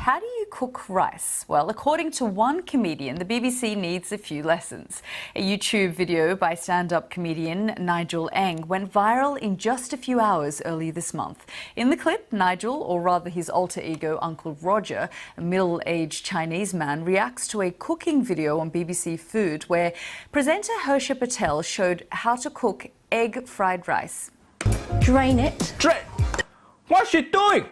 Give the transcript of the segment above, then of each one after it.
how do you cook rice? Well, according to one comedian, the BBC needs a few lessons. A YouTube video by stand-up comedian Nigel went viral in just a few hours earlier this month. In the clip, Nigel, or rather his alter ego Uncle Roger, a middle-aged Chinese man, reacts to a cooking video on BBC Food where presenter Hersha Patel showed how to cook egg fried rice. Drain it. What's she doing?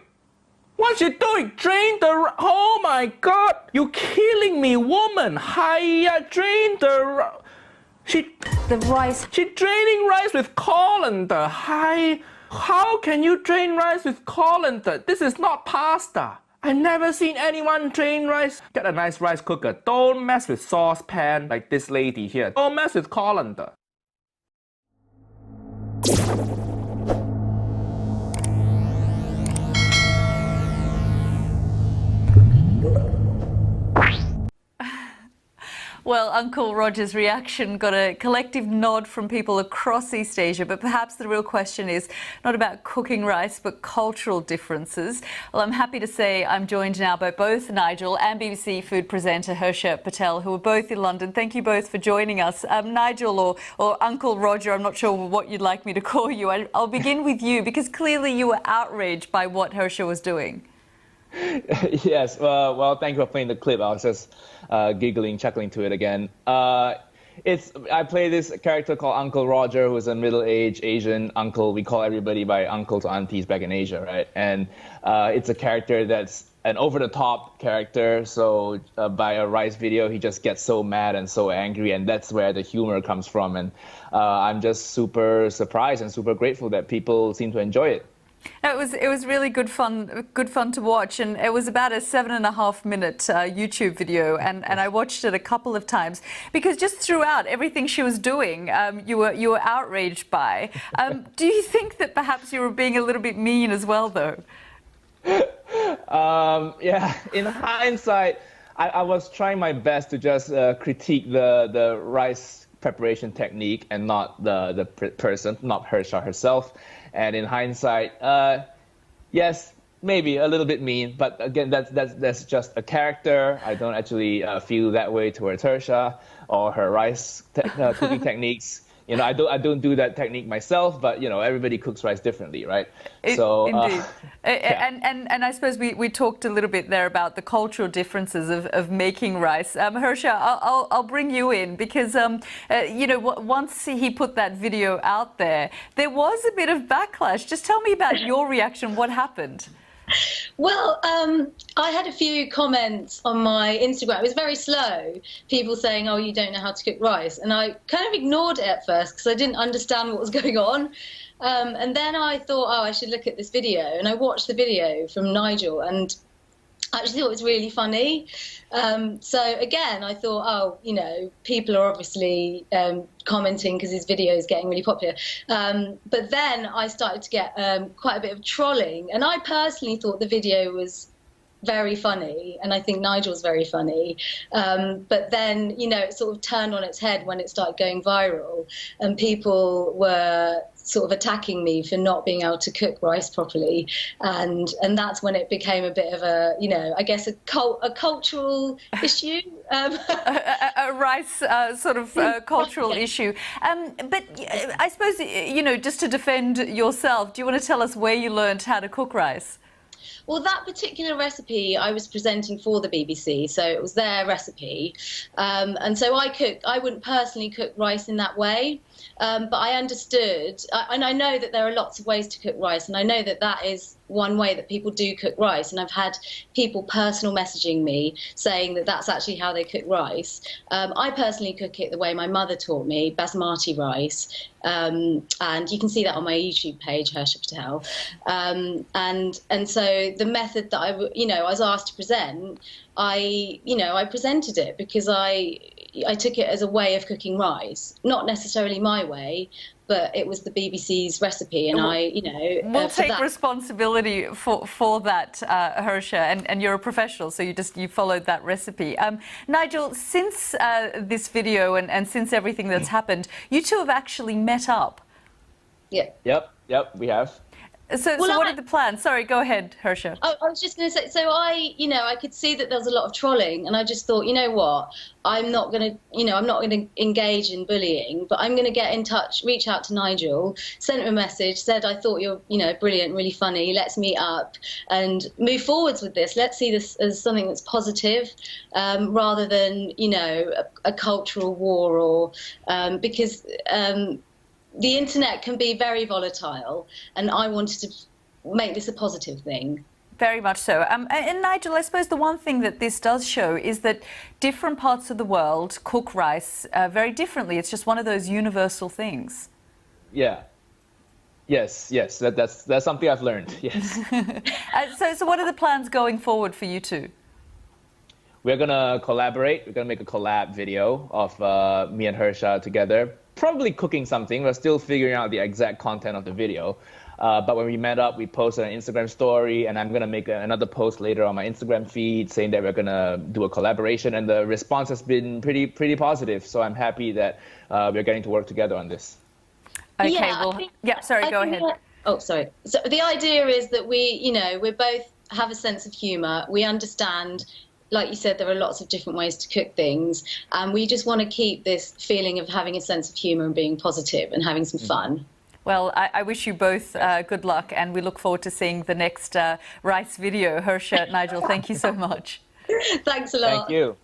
What's she doing? Drain the... Oh my God! You're killing me, woman! Hiya, drain the... The rice. She's draining rice with colander. Hi. How can you drain rice with colander? This is not pasta. I've never seen anyone drain rice. Get a nice rice cooker. Don't mess with saucepan like this lady here. Don't mess with colander. Well, Uncle Roger's reaction got a collective nod from people across East Asia, but perhaps the real question is not about cooking rice, but cultural differences. Well, I'm happy to say I'm joined now by both Nigel and BBC Food presenter Hersha Patel, who are both in London. Thank you both for joining us. Nigel, or Uncle Roger, I'm not sure what you'd like me to call you. I'll begin with you, because clearly you were outraged by what Hersha was doing. Yes, well, thank you for playing the clip. I was just giggling, chuckling to it again. I play this character called Uncle Roger, who's a middle-aged Asian uncle. We call everybody by uncle to aunties back in Asia, right? And it's a character that's an over-the-top character. So by a rice video, he just gets so mad and so angry, and that's where the humor comes from. And I'm just super surprised and super grateful that people seem to enjoy it. It was really good fun to watch, and it was about a 7.5-minute YouTube video, and I watched it a couple of times because just throughout everything she was doing, you were outraged by. Do you think that perhaps you were being a little bit mean as well, though? Yeah, in hindsight, I was trying my best to just critique the rice preparation technique and not the person, not Hersha herself. And in hindsight, yes, maybe a little bit mean, but again, that's just a character. I don't actually feel that way towards Hersha or her rice cooking techniques. You know, I don't do that technique myself, but you know, everybody cooks rice differently, right? So indeed. Yeah. And I suppose we talked a little bit there about the cultural differences of making rice. Hersha, I'll bring you in because you know, once he put that video out there was a bit of backlash. Just tell me about your reaction. What happened? Well, I had a few comments on my Instagram. It was very slow. People saying, oh, you don't know how to cook rice. And I kind of ignored it at first because I didn't understand what was going on. And then I thought, oh, I should look at this video. And I watched the video from Nigel and I actually thought it was really funny. So again, I thought, oh, you know, people are obviously commenting because his video is getting really popular. But then I started to get quite a bit of trolling. And I personally thought the video was very funny, and I think Nigel's very funny. But then, you know, it sort of turned on its head when it started going viral, and people were sort of attacking me for not being able to cook rice properly, and that's when it became a bit of a, you know, I guess a cultural issue. A rice sort of cultural issue. But I suppose, you know, just to defend yourself, do you want to tell us where you learned how to cook rice? Well, that particular recipe I was presenting for the BBC, so it was their recipe. And so I wouldn't personally cook rice in that way, but I understood, and I know that there are lots of ways to cook rice, and I know that that is one way that people do cook rice, and I've had people personal messaging me saying that that's actually how they cook rice. I personally cook it the way my mother taught me, basmati rice, and you can see that on my YouTube page, Hersha Patel. And so the method that I was asked to present, I presented it because I took it as a way of cooking rice, not necessarily my way, but it was the BBC's recipe, and we'll take responsibility for that, Hersha, and you're a professional, so you followed that recipe. Nigel, since this video and since everything that's happened, you two have actually met up. Yeah. Yep, we have. So what are the plans? Sorry, go ahead, Hersha. I was just going to say, so I could see that there was a lot of trolling, and I just thought, you know what, I'm not going to engage in bullying, but I'm going to get in touch, reach out to Nigel, sent him a message, said, I thought you're, brilliant, really funny, let's meet up and move forwards with this. Let's see this as something that's positive, rather than, a cultural war or, because, the internet can be very volatile, and I wanted to make this a positive thing. Very much so. And Nigel, I suppose the one thing that this does show is that different parts of the world cook rice very differently. It's just one of those universal things. Yeah. Yes. That's something I've learned. Yes. So what are the plans going forward for you two? We're gonna collaborate. We're gonna make a collab video of me and Hersha together. Probably cooking something. We're still figuring out the exact content of the video. But when we met up, we posted an Instagram story, and I'm gonna make another post later on my Instagram feed saying that we're gonna do a collaboration. And the response has been pretty positive. So I'm happy that we're getting to work together on this. Okay. Yeah, Sorry. Go ahead. Sorry. So the idea is that we both have a sense of humour. We understand. Like you said, there are lots of different ways to cook things, and we just want to keep this feeling of having a sense of humour and being positive and having some fun. Well, I wish you both good luck, and we look forward to seeing the next rice video. Hersha, Nigel, thank you so much. Thanks a lot. Thank you.